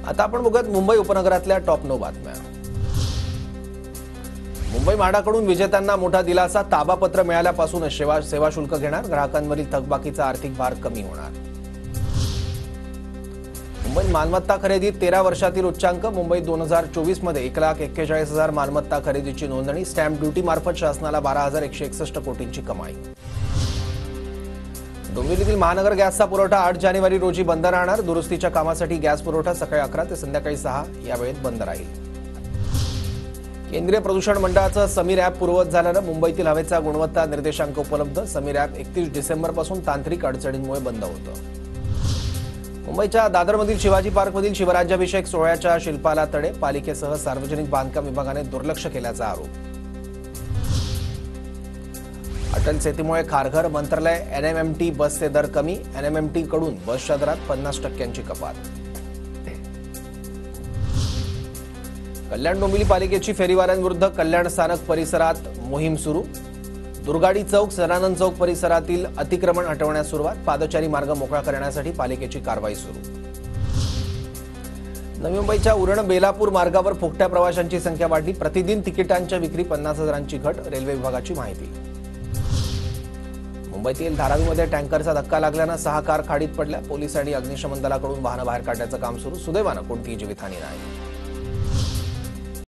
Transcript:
आता आपण बघूयात मुंबई उपनगरातल्या टॉप 9 बातम्या। मुंबई म्हाडाकडून विजेत्यांना मोठा दिलासा, ताबापत्र मिळाल्यापासून सेवा शुल्क घेणार, ग्राहकांवरील थकबाकीचा आर्थिक भार कमी होणार। मुंबई मालमत्ता खरेदीत 13 वर्षातील उच्चांक, मुंबई 2024 मध्ये 1,41,000 मालमत्ता खरेदीची नोंदणी, स्टॅम्प ड्युटी मार्फत शासनाला 12,161 कोटींची कमाई। डोंबिवलीतील महानगर गॅसचा पुरवठा 8 जानेवारी रोजी बंद राहणार, दुरुस्तीच्या कामासाठी गॅस पुरवठा सकाळी 11 ते संध्याकाळी 6 या वेळेत बंद राहील। केंद्रीय प्रदूषण मंडळाचं समीर ॲप पूर्ववत झाल्यानं मुंबईतील हवेचा गुणवत्ता निर्देशांक उपलब्ध, समीर ॲप 31 डिसेंबरपासून तांत्रिक अडचणींमुळे बंद होतं। मुंबईच्या दादरमधील शिवाजी पार्कमधील शिवराज्याभिषेक सोहळ्याच्या शिल्पाला तडे, पालिकेसह सार्वजनिक बांधकाम विभागाने दुर्लक्ष केल्याचा आरोप। अटल सेतूमुळे खारघर मंत्रालय एनएमएमटी बसचे दर कमी, एनएमएमटी कडून बसच्या दरात 50% कपात। कल्याण डोंबिवली पालिकेची फेरीवाल्यांविरुद्ध कल्याण स्थानक परिसरात मोहीम सुरू, दुर्गाडी चौक, सदानंद चौक परिसरातील अतिक्रमण हटवण्यास सुरुवात, पादचारी मार्ग मोकळा करण्यासाठी पालिकेची कारवाई सुरू। नवी मुंबईच्या उरण बेलापूर मार्गावर फुकट्या प्रवाशांची संख्या वाढली, प्रतिदिन तिकिटांच्या विक्री 50,000ची घट, रेल्वे विभागाची माहिती। मुंबईतील धारावीमध्ये टँकरचा धक्का लागल्यानं 6 कार खाडीत पडल्या, पोलीस आणि अग्निशमन दलाकडून वाहनं बाहेर काढण्याचं काम सुरू, सुदैवानं कोणतीही जीवितहानी नाही।